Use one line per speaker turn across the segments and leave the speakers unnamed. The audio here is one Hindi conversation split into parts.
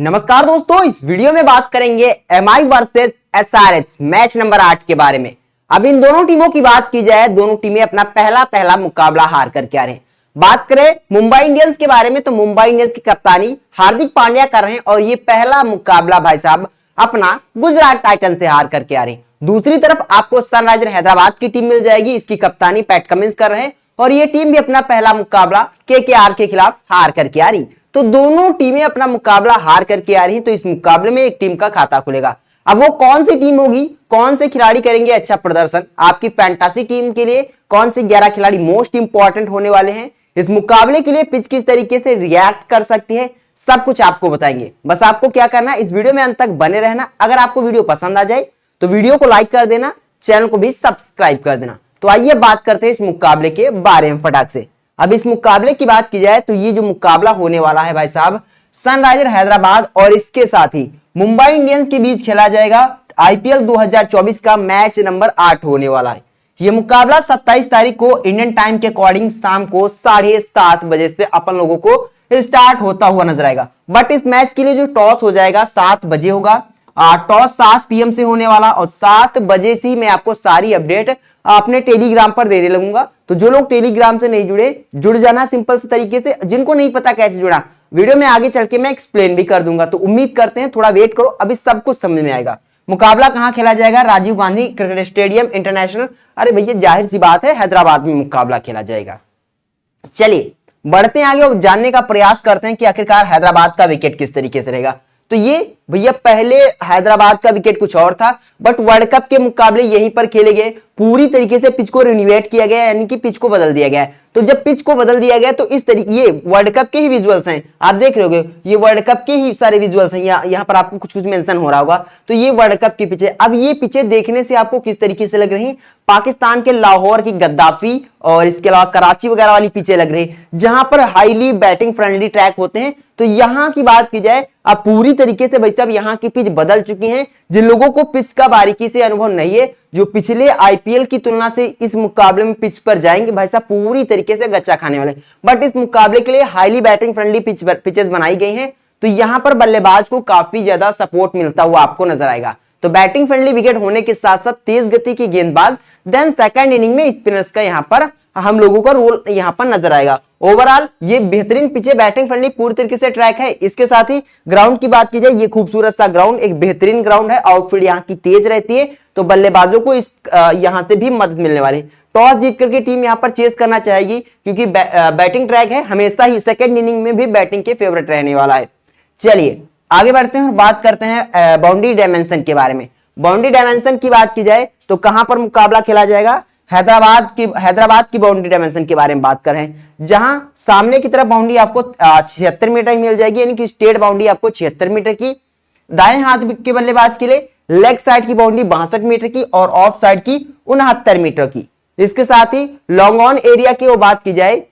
नमस्कार दोस्तों, इस वीडियो में बात करेंगे MI versus SRH match number 8 के बारे में। अब इन दोनों टीमों की बात की जाए, दोनों टीमें अपना पहला मुकाबला हार करके आ रहे हैं। बात करें मुंबई इंडियंस के बारे में तो मुंबई इंडियंस की कप्तानी हार्दिक पांड्या कर रहे हैं और ये पहला मुकाबला भाई साहब अपना गुजरात टाइटंस से हार करके आ रहे हैं। दूसरी तरफ आपको सनराइजर हैदराबाद की टीम मिल जाएगी, इसकी कप्तानी पैट कमिंस कर रहे हैं और ये टीम भी अपना पहला मुकाबला केकेआर के खिलाफ हार करके आ रही। तो दोनों टीमें अपना मुकाबला हार करके आ रही, तो इस मुकाबले में एक टीम का खाता खुलेगा। अब वो कौन सी टीम होगी, कौन से खिलाड़ी करेंगे अच्छा प्रदर्शन, आपकी फैंटासी टीम के लिए कौन से 11 खिलाड़ी मोस्ट इंपॉर्टेंट होने वाले हैं, इस मुकाबले के लिए पिच किस तरीके से रिएक्ट कर सकती है, सब कुछ आपको बताएंगे। बस आपको क्या करना है, इस वीडियो में अंत तक बने रहना। अगर आपको वीडियो पसंद आ जाए तो वीडियो को लाइक कर देना, चैनल को भी सब्सक्राइब कर देना। तो आइए बात करते हैं इस मुकाबले के बारे में फटाक से। अब इस मुकाबले की बात की जाए तो ये जो मुकाबला होने वाला है भाई साहब, सनराइजर हैदराबाद और इसके साथ ही मुंबई इंडियंस के बीच खेला जाएगा। आईपीएल 2024 का मैच नंबर 8 होने वाला है। यह मुकाबला 27 तारीख को इंडियन टाइम के अकॉर्डिंग शाम को 7:30 बजे से अपन लोगों को स्टार्ट होता हुआ नजर आएगा। बट इस मैच के लिए जो टॉस हो जाएगा 7 बजे होगा। टॉस 7 PM से होने वाला और 7 बजे से ही मैं आपको सारी अपडेट अपने टेलीग्राम पर देने लगूंगा। तो जो लोग टेलीग्राम से नहीं जुड़े, जुड़ जाना सिंपल से तरीके से। जिनको नहीं पता कैसे जुड़ा, वीडियो में आगे चल के मैं एक्सप्लेन भी कर दूंगा। तो उम्मीद करते हैं थोड़ा वेट करो, अभी सब कुछ समझ में आएगा। मुकाबला कहां खेला जाएगा? Rajiv Gandhi cricket stadium international. अरे भैया जाहिर सी बात है, हैदराबाद में मुकाबला खेला जाएगा। चलिए बढ़ते हैं आगे और जानने का प्रयास करते हैं कि आखिरकार हैदराबाद का विकेट किस तरीके से रहेगा। तो ये भैया पहले हैदराबाद का विकेट कुछ और था, बट वर्ल्ड कप के मुकाबले यहीं पर खेले गए। पूरी तरीके से पिच को रिनोवेट किया गया, यानी कि पिच को बदल दिया गया है। तो जब पिच को बदल दिया गया तो इस तरीके, ये वर्ल्ड कप के ही विजुअल्स हैं, आप देख रहे होगे, ये वर्ल्ड कप के ही सारे विजुअल्स हैं। यहाँ पर आपको कुछ कुछ मेंशन हो रहा होगा। तो ये वर्ल्ड कप की पिच है। अब ये पिचें देखने से आपको किस तरीके से लग रही, पाकिस्तान के लाहौर की गद्दाफी और इसके अलावा कराची वगैरह वाली पिचें लग रही, जहां पर हाईली बैटिंग फ्रेंडली ट्रैक होते हैं। तो यहां की बात की जाए, अब पूरी तरीके से भाई साहब यहाँ की पिच बदल चुकी है। जिन लोगों को पिच का बारीकी से अनुभव नहीं है, जो पिछले आईपीएल की तुलना से इस मुकाबले में पिच पर जाएंगे भाई साहब पूरी तरीके से गच्चा खाने वाले। बट इस मुकाबले के लिए हाईली बैटिंग फ्रेंडली पिचेस बनाई गई हैं, तो यहां पर बल्लेबाज को काफी ज्यादा सपोर्ट मिलता हुआ आपको नजर आएगा। तो बैटिंग फ्रेंडली विकेट होने के साथ साथ तेज गति की गेंदबाज, देन सेकंड इनिंग में स्पिनर्स का यहां पर हम लोगों का रोल यहां पर नजर आएगा। ओवरऑल ये बेहतरीन पिचे, बैटिंग फ्रेंडली पूरी तरीके से ट्रैक है। इसके साथ ही ग्राउंड की बात की जाए, ये खूबसूरत सा ग्राउंड, एक बेहतरीन ग्राउंड है। आउटफील्ड यहाँ की तेज रहती है, तो बल्लेबाजों को इस यहां से भी मदद मिलने वाली। टॉस जीत करके टीम यहां पर चेस करना चाहेगी, क्योंकि बैटिंग ट्रैक है, हमेशा ही सेकंड इनिंग में भी बैटिंग के फेवरेट रहने वाला है। चलिए आगे बढ़ते हैं और बात करते हैं बाउंड्री डायमेंशन के बारे में। बाउंड्री डायमेंशन की बात की जाए तो कहां पर मुकाबला खेला जाएगा? हैदराबाद की बाउंड्री डायमेंशन के बारे में बात कर रहे हैं, जहां सामने की तरफ बाउंड्री आपको 76 मीटर मिल जाएगी, यानी कि स्टेट बाउंड्री आपको 76 मीटर की। दाएं हाथ के बल्लेबाज के लिए लेग साइड की बाउंड्री 62 मीटर की और ऑफ साइड की 69 मीटर की। इसके साथ ही लॉन्ग ऑन एरिया की बात की जाए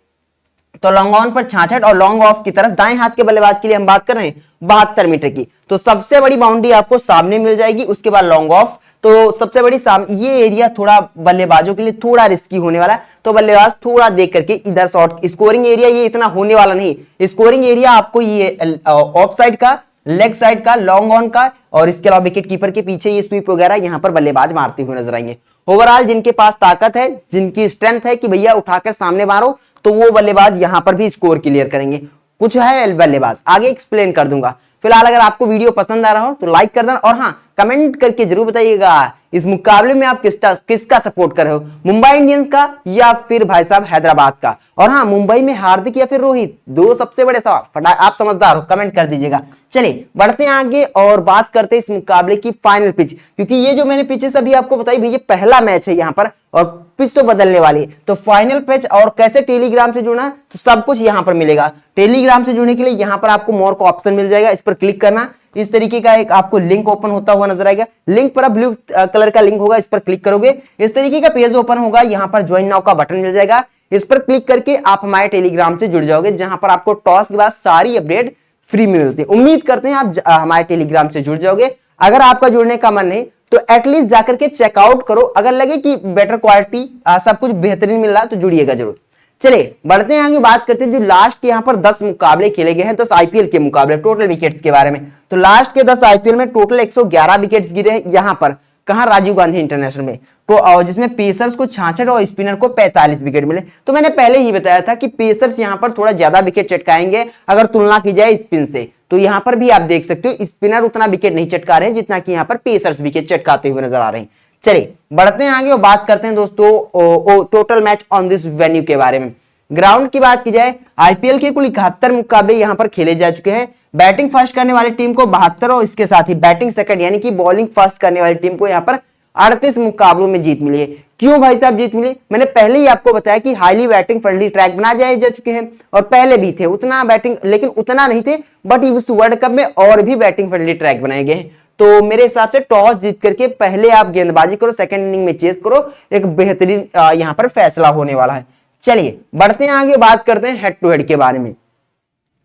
तो लॉन्ग ऑन पर 66 और लॉन्ग ऑफ की तरफ दाएं हाथ के बल्लेबाज के लिए हम बात कर रहे हैं 72 मीटर की। तो सबसे बड़ी बाउंड्री आपको सामने मिल जाएगी, उसके बाद लॉन्ग ऑफ। तो सबसे बड़ी ये एरिया थोड़ा बल्लेबाजों के लिए थोड़ा रिस्की होने वाला है, तो बल्लेबाज थोड़ा देख करके इधर शॉट, स्कोरिंग एरिया ये इतना होने वाला नहीं। स्कोरिंग एरिया आपको ये ऑफ साइड का, लेग साइड का, लॉन्ग ऑन का और इसके अलावा विकेट कीपर के पीछे ये स्वीप वगैरह यहां पर बल्लेबाज मारते हुए नजर आएंगे। ओवरऑल जिनके पास ताकत है, जिनकी स्ट्रेंथ है कि भैया उठाकर सामने मारो, तो वो बल्लेबाज यहां पर भी स्कोर क्लियर करेंगे। कुछ है बल्लेबाज आगे एक्सप्लेन कर दूंगा। फिलहाल अगर आपको वीडियो पसंद आ रहा हो तो लाइक कर देना और हाँ कमेंट करके जरूर बताइएगा इस मुकाबले में आप किसका सपोर्ट कर रहे हो, मुंबई इंडियंस का या फिर भाई साहब हैदराबाद का। और हाँ, मुंबई में हार्दिक या फिर रोहित, दो सबसे बड़े सवाल, आप समझदार हो, कमेंट कर दीजिएगा। चलिए बढ़ते हैं आगे और बात करते हैं इस मुकाबले की फाइनल पिच, क्योंकि ये जो मैंने पिचेस अभी आपको बताई भैया पहला मैच है यहाँ पर और पिच तो बदलने वाली है। तो फाइनल पिच और कैसे टेलीग्राम से जुड़ना, तो सब कुछ यहाँ पर मिलेगा। टेलीग्राम से जुड़ने के लिए यहाँ पर आपको मोर का ऑप्शन मिल जाएगा, इस पर क्लिक करना। इस तरीके का एक आपको लिंक ओपन होता हुआ नजर आएगा। लिंक पर ब्लू कलर का लिंक होगा, इस पर क्लिक करोगे इस तरीके का पेज ओपन होगा। यहाँ पर ज्वाइन नाउ का बटन मिल जाएगा, इस पर क्लिक करके आप हमारे टेलीग्राम से जुड़ जाओगे, जहां पर आपको टॉस के बाद सारी अपडेट फ्री में मिलती है। उम्मीद करते हैं आप हमारे टेलीग्राम से जुड़ जाओगे। अगर आपका जुड़ने का मन नहीं तो एटलीस्ट जाकर के चेकआउट करो, अगर लगे कि बेटर क्वालिटी सब कुछ बेहतरीन मिल रहा है तो जुड़िएगा जरूर। चलिए बढ़ते हैं आगे, बात करते हैं जो लास्ट के यहाँ पर 10 मुकाबले खेले गए हैं, 10 आईपीएल के मुकाबले टोटल विकेट्स के बारे में। तो लास्ट के 10 आईपीएल में टोटल 111 विकेट्स गिरे हैं यहाँ पर, कहां, राजीव गांधी इंटरनेशनल में। तो जिसमें पेसर्स को 66 और स्पिनर को 45 विकेट मिले। तो मैंने पहले ही बताया था कि पेसर्स यहां पर थोड़ा ज्यादा विकेट चटकाएंगे अगर तुलना की जाए स्पिन से। तो यहां पर भी आप देख सकते हो स्पिनर उतना विकेट नहीं चटका रहे हैं जितना कि यहां पर पेसर्स विकेट चटकाते हुए नजर आ रहे हैं। चलिए बढ़ते हैं आगे और बात करते हैं दोस्तों total match on this venue के बारे में। ग्राउंड की बात की जाए, आईपीएल के कुल 71 मुकाबले यहां पर खेले जा चुके हैं। बैटिंग फर्स्ट करने वाली टीम को 72 और इसके साथ ही बैटिंग सेकंड यानी कि बॉलिंग फर्स्ट करने वाली टीम को यहां पर 38 मुकाबलों में जीत मिली है। क्यों भाई साहब जीत मिली? मैंने पहले ही आपको बताया कि हाईली बैटिंग फ्रेंडली ट्रैक बनाए जा चुके हैं और पहले भी थे उतना बैटिंग, लेकिन उतना नहीं थे, बट इस वर्ल्ड कप में और भी बैटिंग फ्रेंडली ट्रैक बनाए गए हैं। तो मेरे हिसाब से टॉस जीत करके पहले आप गेंदबाजी करो, सेकंड इनिंग में चेस करो, एक बेहतरीन यहां पर फैसला होने वाला है। चलिए बढ़ते हैं आगे, बात करते हैं हेड टू हेड के बारे में।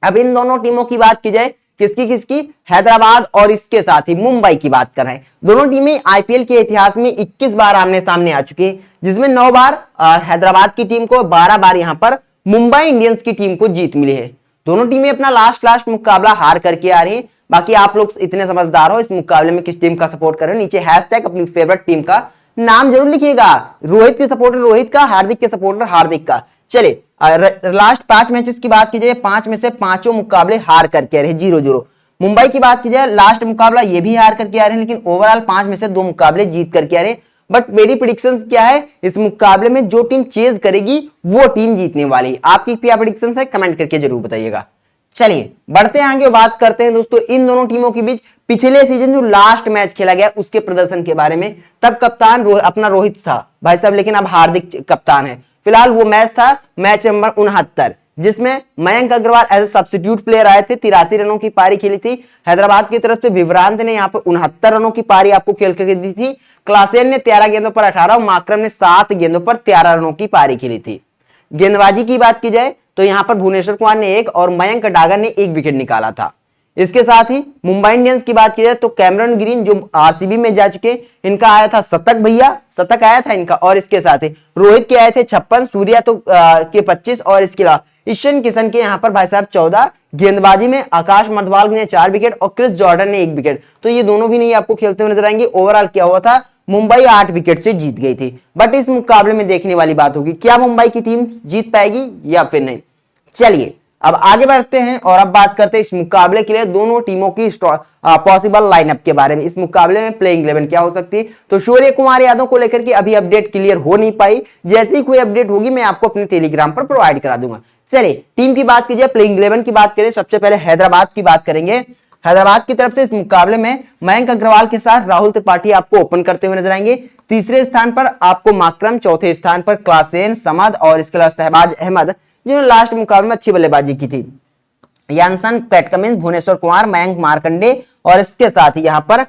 अब इन दोनों टीमों की बात की जाए, किसकी किसकी, हैदराबाद और इसके साथ ही मुंबई की बात कर रहे हैं। दोनों टीमें आईपीएल के इतिहास में 21 बार आमने सामने आ चुकी है, जिसमें 9 बार हैदराबाद की टीम को, 12 बार यहां पर मुंबई इंडियंस की टीम को जीत मिली है। दोनों टीमें अपना लास्ट मुकाबला हार करके आ रही है। बाकी आप लोग इतने समझदार हो, इस मुकाबले में किस टीम का सपोर्ट कर रहे हो, नीचे हैशटैग अपनी फेवरेट टीम का नाम जरूर लिखिएगा। रोहित के सपोर्टर रोहित का, हार्दिक के सपोर्टर हार्दिक का। चलिए लास्ट 5 मैचेस की बात की जाए, 5 में से 5 मुकाबले हार करके आ रहे 0-0। मुंबई की बात की जाए, लास्ट मुकाबला ये भी हार करके आ रहे हैं, लेकिन ओवरऑल 5 में से 2 मुकाबले जीत करके आ रहे हैं। बट मेरी प्रेडिक्शंस क्या है, इस मुकाबले में जो टीम चेज करेगी वो टीम जीतने वाली है। आपकी क्या प्रेडिक्शंस है, कमेंट करके जरूर बताइएगा। चलिए बढ़ते हैं आगे, बात करते हैं दोस्तों इन दोनों टीमों के बीच पिछले सीजन जो लास्ट मैच खेला गया उसके प्रदर्शन के बारे में। तब कप्तान अपना रोहित था भाई साहब, लेकिन अब हार्दिक कप्तान है। फिलहाल वो मैच था मैच नंबर 69, जिसमें Mayank Agarwal as a substitute player आए थे, 83 रनों की पारी खेली थी। हैदराबाद की तरफ से विभ्रांत ने यहाँ पर 69 रनों की पारी आपको खेल करके दी थी। क्लासेन ने 13 गेंदों पर 18 और माकरम ने 7 गेंदों पर 13 रनों की पारी खेली थी। गेंदबाजी की बात की जाए तो यहां पर भुवनेश्वर कुमार ने 1 और मयंक डागर ने 1 विकेट निकाला था। इसके साथ ही मुंबई इंडियंस की बात की जाए तो कैमरन ग्रीन जो आरसीबी में जा चुके, इनका आया था शतक, भैया शतक आया था इनका। और इसके साथ ही रोहित के आए थे 56, सूर्या तो के 25 और इसके अलावा ईशान किशन के यहाँ पर भाई साहब 14। गेंदबाजी में आकाश मधवाल ने 4 विकेट और क्रिस जॉर्डन ने 1 विकेट। तो ये दोनों भी नहीं आपको खेलते हुए नजर आएंगे। ओवरऑल क्या हुआ था, मुंबई 8 विकेट से जीत गई थी। बट इस मुकाबले में देखने वाली बात होगी, क्या मुंबई की टीम जीत पाएगी या फिर नहीं। चलिए अब आगे बढ़ते हैं और अब बात करते हैं इस मुकाबले के लिए दोनों टीमों की पॉसिबल लाइनअप के बारे में। इस मुकाबले में प्लेइंग 11 क्या हो सकती है। तो सूर्य कुमार यादव को लेकर के अभी अपडेट क्लियर हो नहीं पाई, जैसे ही कोई अपडेट होगी मैं आपको अपने टेलीग्राम पर प्रोवाइड करा दूंगा। चलिए टीम की बात कीजिए, प्लेइंग 11 की बात करें, सबसे पहले हैदराबाद की बात करेंगे। हैदराबाद की तरफ से इस मुकाबले में मयंक अग्रवाल के साथ राहुल त्रिपाठी आपको ओपन करते हुए नजर आएंगे। तीसरे स्थान पर आपको माकरम, चौथे स्थान पर क्लासेन, समद और इसके अलावा शहबाज अहमद जिन्होंने लास्ट मुकाबले में अच्छी बल्लेबाजी की थी। Jansen, Pat Cummins, Bhuvneshwar Kumar, Mayank Markande और इसके साथ ही यहां पर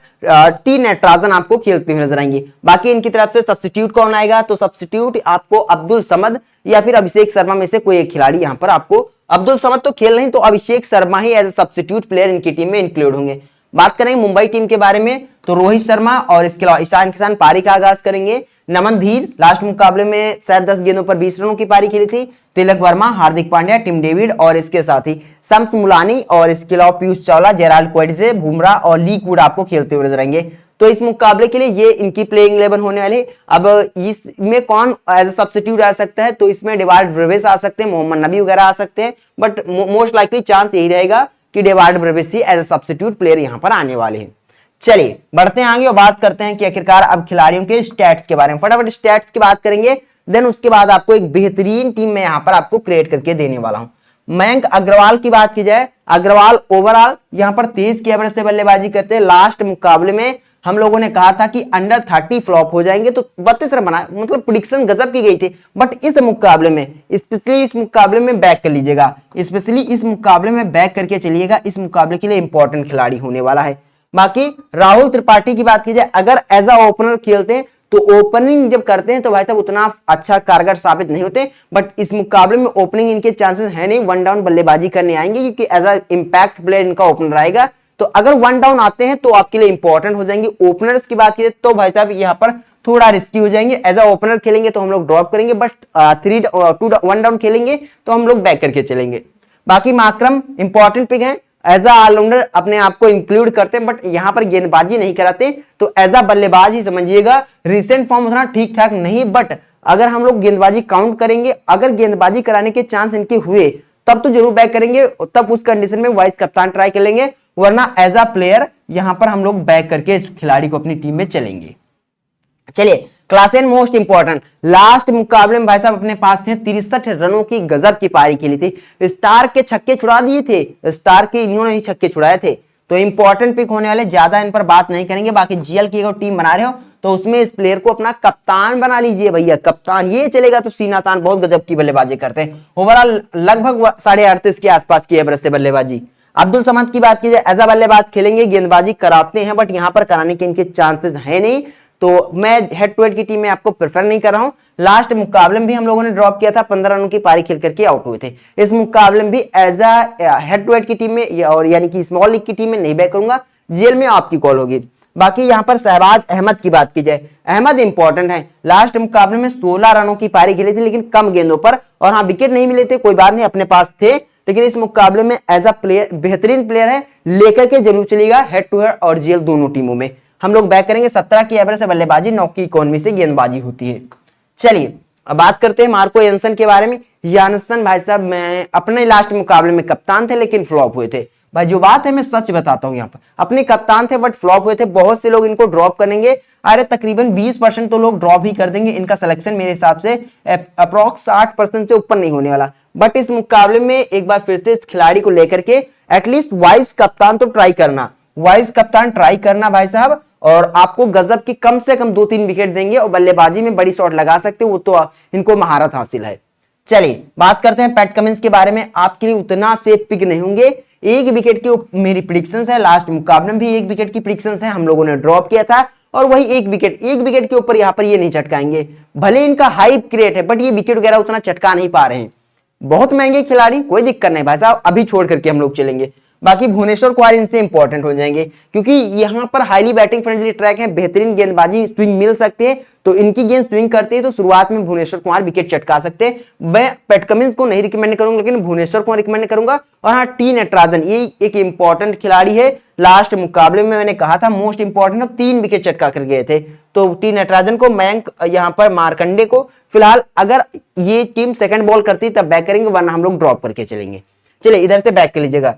टी नटराजन आपको खेलते हुए नजर आएंगे। बाकी इनकी तरफ से सब्स्टिट्यूट कौन आएगा, तो सब्स्टिट्यूट आपको अब्दुल समद या फिर अभिषेक शर्मा में से कोई एक खिलाड़ी यहां पर आपको, अब्दुल समद तो खेल नहीं तो अभिषेक शर्मा ही एज ए सब्स्टिट्यूट प्लेयर इनकी टीम में इंक्लूड होंगे। बात करेंगे मुंबई टीम के बारे में तो रोहित शर्मा और इसके अलावा ईशान किशन पारी का आगाज करेंगे। नमन धीर लास्ट मुकाबले में शायद 10 गेंदों पर 20 रनों की पारी खेली थी। तिलक वर्मा, हार्दिक पांड्या, टिम डेविड और इसके साथ ही संत मुलानी और इसके अलावा पीयूष चावला, जेराल्ड क्वेडजे, बुमराह और लीक वुड आपको खेलते हुए नजर आएंगे। तो इस मुकाबले के लिए ये इनकी प्लेइंग 11 होने वाली। अब इसमें कौन एज ए सब्स्टिट्यूट आ सकता है, तो इसमें डेवाल्ड ब्रेविस आ सकते हैं, मोहम्मद नबी वगैरह आ सकते हैं, बट मोस्ट लाइकली चांस यही रहेगा कि डेवाल्ड ब्रेविस ही एज ए सब्स्टिट्यूट प्लेयर यहां पर आने वाले हैं। चलिए बढ़ते हैं आगे और बात करते हैं कि आखिरकार अब खिलाड़ियों के स्टैट्स के बारे में। फटाफट स्टैट्स की बात करेंगे, देन उसके बाद आपको एक बेहतरीन टीम में यहां पर आपको क्रिएट करके देने वाला हूं। मयंक अग्रवाल की बात की जाए, अग्रवाल ओवरऑल यहां पर 23 की एवरेज से बल्लेबाजी करते हैं। लास्ट मुकाबले में हम लोगों ने कहा था कि अंडर 30 फ्लॉप हो जाएंगे, तो 32 रन बना, मतलब प्रेडिक्शन गजब की गई थी। बट इस मुकाबले में स्पेशली इस मुकाबले में बैक कर लीजिएगा, स्पेशली इस मुकाबले में बैक करके चलिएगा। इस मुकाबले के लिए इंपॉर्टेंट खिलाड़ी होने वाला है। बाकी राहुल त्रिपाठी की बात की जाए, अगर एज अ ओपनर खेलते हैं तो ओपनिंग जब करते हैं तो भाई साहब उतना अच्छा कारगर साबित नहीं होते, बट इस मुकाबले में ओपनिंग इनके चांसेस है नहीं, वन डाउन बल्लेबाजी करने आएंगे क्योंकि एज अ इंपैक्ट प्लेयर इनका ओपनर आएगा। तो अगर 1 डाउन आते हैं तो आपके लिए इंपॉर्टेंट हो जाएंगे। ओपनर्स की बात की तो भाई साहब यहाँ पर थोड़ा रिस्की हो जाएंगे। एज अ ओपनर खेलेंगे तो हम लोग ड्रॉप करेंगे, बट 1 डाउन खेलेंगे तो हम लोग बैक करके चलेंगे। बाकी माकरम इंपॉर्टेंट पिक है, एज अ ऑलराउंडर अपने आप को इंक्लूड करते हैं, बट यहां पर गेंदबाजी नहीं कराते, तो एज अ बल्लेबाज ही समझिएगा। रिसेंट फॉर्म उतना ठीक ठाक नहीं, बट अगर हम लोग गेंदबाजी काउंट करेंगे, अगर गेंदबाजी कराने के चांस इनके हुए तब तो जरूर बैक करेंगे, तब उस कंडीशन में वाइस कप्तान ट्राई कर लेंगे, वरना एज अ प्लेयर यहां पर हम लोग बैक करके इस खिलाड़ी को अपनी टीम में चलेंगे। चलिए class and most important, last मुकाबले में भाई साहब अपने पास थे 63 रनों की गजब की पारी खेली थी। स्टार के छक्के छुड़ा दिए थे, स्टार के इन्होंने ही छक्के छुड़ाए थे, तो इंपॉर्टेंट पिक होने वाले, ज्यादा इन पर बात नहीं करेंगे। बाकी जीएल की अगर टीम बना रहे हो तो उसमें इस प्लेयर को अपना कप्तान बना लीजिए भैया, कप्तान ये चलेगा तो सीना तान बहुत गजब की बल्लेबाजी करते हैं। ओवरऑल लगभग 38.5 के आसपास की एवरेज से बल्लेबाजी। अब्दुल समद की बात की जाए, एज अ बल्लेबाज खेलेंगे, गेंदबाजी कराते हैं, बट यहां पर कराने के इनके चांसेस है नहीं, तो मैं हेड टू हेड की टीम में आपको प्रेफर नहीं कर रहा हूं। लास्ट मुकाबले में भी हम लोगों ने ड्रॉप किया था, 15 रनों की पारी खेल करके आउट हुए थे। इस मुकाबले में भी as a head to head की टीम में और यानी कि स्मॉल लीग की टीम में नहीं बैक करूंगा, जेल में आपकी कॉल होगी। बाकी यहां पर शहबाज अहमद की बात की जाए, अहमद इंपॉर्टेंट है, लास्ट मुकाबले में 16 रनों की पारी खेली थी, लेकिन कम गेंदों पर, और हाँ विकेट नहीं मिले थे, कोई बात नहीं, अपने पास थे, लेकिन इस मुकाबले में एज अ प्लेयर बेहतरीन प्लेयर है, लेकर के जरूर चलेगा हेड टू हेड और जेल दोनों टीमों में हम लोग बैक करेंगे। 17 की एवरेज से बल्लेबाजी, 9 की इकोनॉमी से गेंदबाजी होती है। चलिए अब बात करते हैं मार्को यानसन के बारे में। यानसन भाई साहब मैं अपने लास्ट मुकाबले में कप्तान थे, लेकिन फ्लॉप हुए थे भाई, जो बात है मैं सच बताता हूं, यहाँ पर अपने कप्तान थे बट फ्लॉप हुए थे। बहुत से लोग इनको ड्रॉप करेंगे, अरे तकरीबन 20% तो लोग ड्रॉप ही कर देंगे, इनका सिलेक्शन मेरे हिसाब से अप्रोक्स 60% से ऊपर नहीं होने वाला। बट इस मुकाबले में एक बार फिर से इस खिलाड़ी को लेकर के एटलीस्ट वाइस कप्तान तो ट्राई करना, वाइस कप्तान ट्राई करना भाई साहब, और आपको गजब की कम से कम 2-3 विकेट देंगे, और बल्लेबाजी में बड़ी शॉट लगा सकते हो, वो तो इनको महारत हासिल है। चलिए बात करते हैं पैट कमिंस के बारे में। आपके लिए उतना सेफ पिक नहीं होंगे, 1 विकेट की मेरी प्रिडिक्शंस है, लास्ट मुकाबले में भी 1 विकेट की प्रिडिक्शंस है, हम लोगों ने ड्रॉप किया था, और वही 1 विकेट के ऊपर यहाँ पर ये नहीं चटकाएंगे। भले इनका हाइप क्रिएट है, बट ये विकेट वगैरह उतना चटका नहीं पा रहे हैं। बहुत महंगे खिलाड़ी, कोई दिक्कत नहीं भाई साहब, अभी छोड़ करके हम लोग चलेंगे। बाकी भुवनेश्वर कुमार इनसे इंपॉर्टेंट हो जाएंगे, क्योंकि यहां पर हाईली बैटिंग फ्रेंडली ट्रैक है, बेहतरीन गेंदबाजी, स्विंग मिल सकते हैं, तो इनकी गेंद स्विंग करती है, तो शुरुआत में भुवनेश्वर कुमार विकेट चटका सकते हैं। मैं पैट कमिंस को नहीं रिकमेंड करूंगा, लेकिन भुवनेश्वर को रिकमेंड करूंगा। और हाँ, टी नटराजन ये एक इंपॉर्टेंट खिलाड़ी है, लास्ट मुकाबले में मैंने कहा था मोस्ट इंपॉर्टेंट, 3 विकेट चटका कर गए थे, तो टी नटराजन को, मयंक यहां पर मार्कंडे को, फिलहाल अगर ये टीम सेकंड बॉल करती तब बैक करेंगे, वरना हम लोग ड्रॉप करके चलेंगे। चलिए इधर से बैक कर लीजिएगा।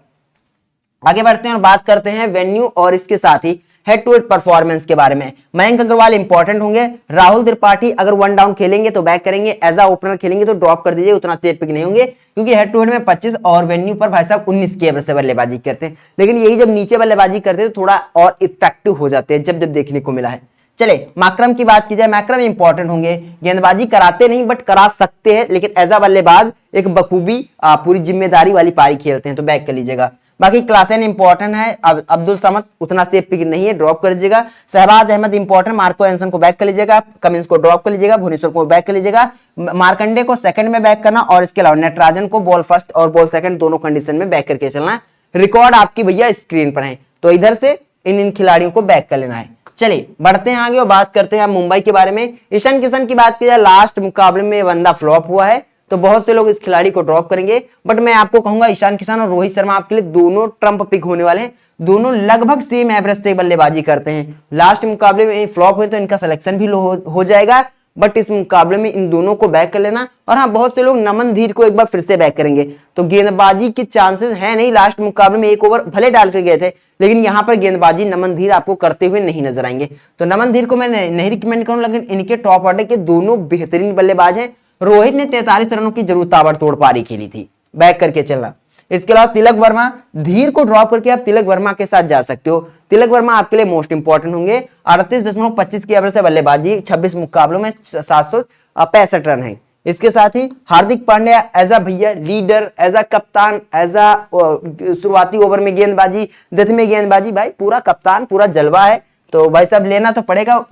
आगे बढ़ते हैं और बात करते हैं वेन्यू और इसके साथ ही हेड टू हेड परफॉर्मेंस के बारे में। मयंक अग्रवाल इंपॉर्टेंट होंगे, राहुल त्रिपाठी अगर 1 डाउन खेलेंगे तो बैक करेंगे, एज अ ओपनर खेलेंगे तो ड्रॉप कर दीजिए, उतना सेफ पिक नहीं होंगे, क्योंकि हेड टू हेड में 25 और वेन्यू पर भाई साहब 19 की एवरेज से बल्लेबाजी करते हैं, लेकिन यही जब नीचे बल्लेबाजी करते हैं तो थोड़ा और इफेक्टिव हो जाते हैं, जब देखने को मिला है। चले माकरम की बात की जाए, माकरम इंपॉर्टेंट होंगे, गेंदबाजी कराते नहीं बट करा सकते हैं, लेकिन एज अ बल्लेबाज एक बखूबी पूरी जिम्मेदारी वाली पारी खेलते हैं, तो बैक कर लीजिएगा। बाकी क्लासन इंपॉर्टेंट है, अब्दुल समद उतना सेफ पिक नहीं है, ड्रॉप कर दीजिएगा। Shahbaz Ahmed important, Marco Jansen को बैक कर लीजिएगा, कमिंस को ड्रॉप कर लीजिएगा, भुवनेश्वर को बैक कर लीजिएगा, मार्कंडे को सेकंड में बैक करना, और इसके अलावा नटराजन को बॉल फर्स्ट और बॉल सेकंड दोनों कंडीशन में बैक करके चलना है। रिकॉर्ड आपकी भैया स्क्रीन पर है, तो इधर से इन खिलाड़ियों को बैक कर लेना है। चलिए बढ़ते हैं आगे और बात करते हैं मुंबई के बारे में। ईशान किशन की बात की जाए, लास्ट मुकाबले में बंदा फ्लॉप हुआ है, तो बहुत से लोग इस खिलाड़ी को ड्रॉप करेंगे, बट मैं आपको कहूंगा ईशान किशन और रोहित शर्मा आपके लिए दोनों ट्रम्प पिक होने वाले हैं, दोनों लगभग सेम एवरेज से बल्लेबाजी करते हैं। लास्ट मुकाबले में फ्लॉप हुए तो इनका सिलेक्शन भी हो जाएगा, बट इस मुकाबले में इन दोनों को बैक कर लेना। और हाँ, बहुत से लोग नमन धीर को एक बार फिर से बैक करेंगे, तो गेंदबाजी के चांसेस है नहीं, लास्ट मुकाबले में 1 ओवर भले डाल कर गए थे, लेकिन यहां पर गेंदबाजी नमन धीर आपको करते हुए नहीं नजर आएंगे, तो नमन धीर को मैं नहीं रिकमेंड करूंगा, लेकिन इनके टॉप ऑर्डर के दोनों बेहतरीन बल्लेबाज हैं। रोहित ने 43 रनों की जरूर ताबड़तोड़ पारी खेली थी, बैक करके चलना। इसके अलावा तिलक वर्मा, धीर को ड्रॉप करके आप तिलक वर्मा के साथ जा सकते हो, तिलक वर्मा आपके लिए मोस्ट इंपॉर्टेंट होंगे। 38.25 की एवरेज से बल्लेबाजी, 26 मुकाबलों में 765 रन है। इसके साथ ही हार्दिक पांड्या एज अ भैया लीडर, एज अ कप्तान, एज अ शुरुआती ओवर में गेंदबाजी, डेथ में गेंदबाजी, भाई पूरा कप्तान, पूरा जलवा है, तो भाई साहब लेना तो पड़ेगा।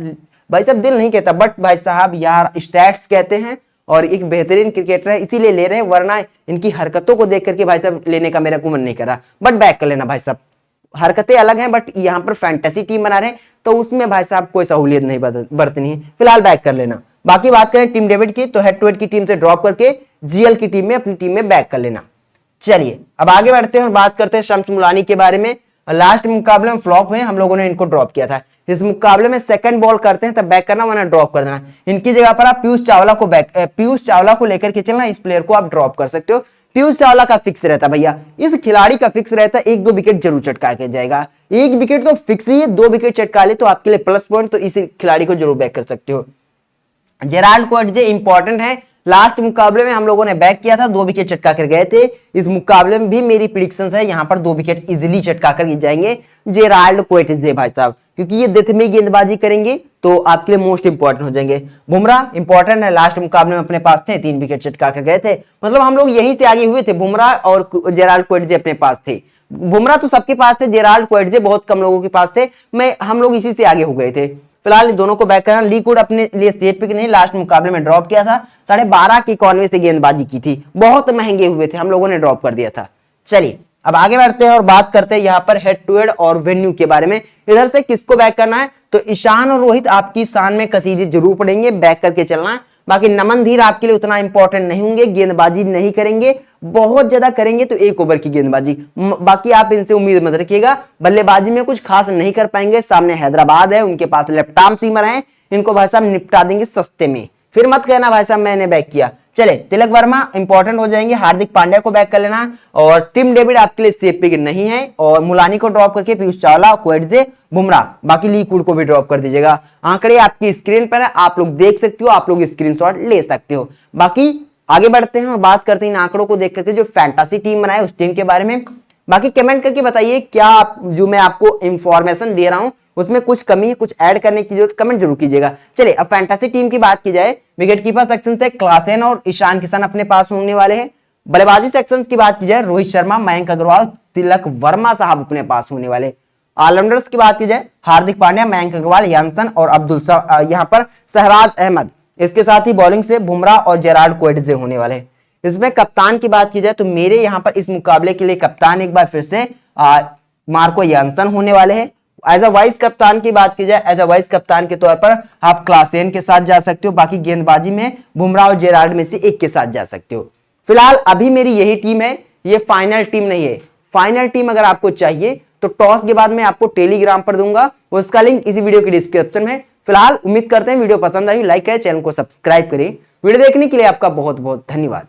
भाई साहब दिल नहीं कहता, बट भाई साहब यार स्टैट्स कहते हैं, और एक बेहतरीन क्रिकेटर है इसीलिए ले रहे हैं, वरना इनकी हरकतों को देख करके भाई साहब लेने का मेरा को मन नहीं करा, बट बैक कर लेना भाई साहब। हरकतें अलग हैं, बट यहाँ पर फैंटेसी टीम बना रहे हैं तो उसमें भाई साहब कोई सहूलियत नहीं बरतनी है, फिलहाल बैक कर लेना। बाकी बात करें टीम डेविड की, तो हेड टू हेड की टीम से ड्रॉप करके जीएल की टीम में अपनी टीम में बैक कर लेना। चलिए अब आगे बढ़ते हैं और बात करते हैं शम्स मुलानी के बारे में। लास्ट मुकाबले में फ्लॉप हुए, हम लोगों ने इनको ड्रॉप किया था। इस मुकाबले में सेकंड बॉल करते हैं तब बैक करना, वरना ड्रॉप कर देना। इनकी जगह पर आप पीयूष चावला को लेकर के चलना, इस प्लेयर को आप ड्रॉप कर सकते हो। पीयूष चावला का फिक्स रहता भैया, इस खिलाड़ी का फिक्स रहता है 1-2 विकेट जरूर चटका के जाएगा। 1 विकेट तो फिक्स ही है, 2 विकेट चटका ले तो आपके लिए प्लस पॉइंट, तो इस खिलाड़ी को जरूर बैक कर सकते हो। जेराल्ड कोएट्जे इंपॉर्टेंट है, लास्ट मुकाबले में हम लोगों ने बैक किया था, 2 विकेट चटका कर गए थे। इस मुकाबले में भी मेरी प्रिडिक्शंस है यहां पर 2 विकेट इजीली चटका कर जाएंगे जेराल्ड कोएट्जे भाई साहब, क्योंकि ये डेथ में गेंदबाजी करेंगे तो आपके लिए मोस्ट इंपॉर्टेंट हो जाएंगे। बुमराह इंपॉर्टेंट है, लास्ट मुकाबले में अपने पास थे, 3 विकेट चटका कर गए थे। मतलब हम लोग यहीं से आगे हुए थे, बुमराह और जेराल्ड कोएट्जे अपने पास थे। बुमराह तो सबके पास थे, जेराल्ड कोएट्जे बहुत कम लोगों के पास थे, हम लोग इसी से आगे हो गए थे। फिलहाल दोनों को बैक करना। ली वुड अपने लिए सेफ पिक नहीं, लास्ट मुकाबले में ड्रॉप किया था, 12.5 की इकॉनमी से गेंदबाजी की थी, बहुत महंगे हुए थे, हम लोगों ने ड्रॉप कर दिया था। चलिए अब आगे बढ़ते हैं और बात करते हैं यहाँ पर हेड टू हेड और वेन्यू के बारे में। इधर से किसको बैक करना है, तो ईशान और रोहित आपकी शान में कसीदे जरूर पड़ेंगे, बैक करके चलना है। बाकी नमन धीर आपके लिए उतना इंपॉर्टेंट नहीं होंगे, गेंदबाजी नहीं करेंगे, बहुत ज्यादा करेंगे तो 1 ओवर की गेंदबाजी, बाकी आप इनसे उम्मीद मत रखिएगा। बल्लेबाजी में कुछ खास नहीं कर पाएंगे, सामने हैदराबाद है, उनके पास लेफ्ट आर्म सीमर है, इनको भाई साहब निपटा देंगे सस्ते में, फिर मत कहना भाई साहब मैंने बैक किया। चले तिलक वर्मा इंपॉर्टेंट हो जाएंगे, हार्दिक पांड्या को बैक कर लेना, और टिम डेविड आपके लिए सेफ पिक नहीं है, और मुलानी को ड्रॉप करके पीयूष चावला, कोएट्जे, बुमराह, बाकी ली वुड को भी ड्रॉप कर दीजिएगा। आंकड़े आपकी स्क्रीन पर है, आप लोग देख सकते हो, आप लोग स्क्रीनशॉट ले सकते हो। बाकी आगे बढ़ते हैं और बात करते हैं इन आंकड़ों को देख करके जो फैंटासी टीम बनाए उस टीम के बारे में। बाकी कमेंट करके बताइए क्या आप जो मैं आपको इंफॉर्मेशन दे रहा हूं उसमें कुछ कमी है, कुछ ऐड करने की जरूरत, कमेंट जरूर कीजिएगा। चलिए अब फैंटेसी टीम की बात की जाए, विकेट कीपर सेक्शन से क्लासेन और ईशान किशन अपने पास होने वाले हैं। बल्लेबाजी सेक्शन की बात की जाए, रोहित शर्मा, मयंक अग्रवाल, तिलक वर्मा साहब अपने पास होने वाले। ऑलराउंडर्स की बात की जाए, हार्दिक पांड्या, मयंक अग्रवाल, यानसन और यहाँ पर शहबाज अहमद, इसके साथ ही बॉलिंग से बुमराह और जेराल्ड कोएट्जे होने वाले। इसमें कप्तान की बात की जाए तो मेरे यहाँ पर इस मुकाबले के लिए कप्तान एक बार फिर से मार्को यानसन होने वाले हैं। एज अ वाइस कप्तान की बात की जाए, एज अ वाइस कप्तान के तौर पर आप क्लासेन के साथ जा सकते हो, बाकी गेंदबाजी में बुमराह और जेराल्ड में से एक के साथ जा सकते हो। फिलहाल अभी मेरी यही टीम है, ये फाइनल टीम नहीं है। फाइनल टीम अगर आपको चाहिए तो टॉस के बाद मैं आपको टेलीग्राम पर दूंगा, उसका लिंक इसी वीडियो की डिस्क्रिप्शन में। फिलहाल उम्मीद करते हैं वीडियो पसंद आई, लाइक करें, चैनल को सब्सक्राइब करें। वीडियो देखने के लिए आपका बहुत बहुत धन्यवाद।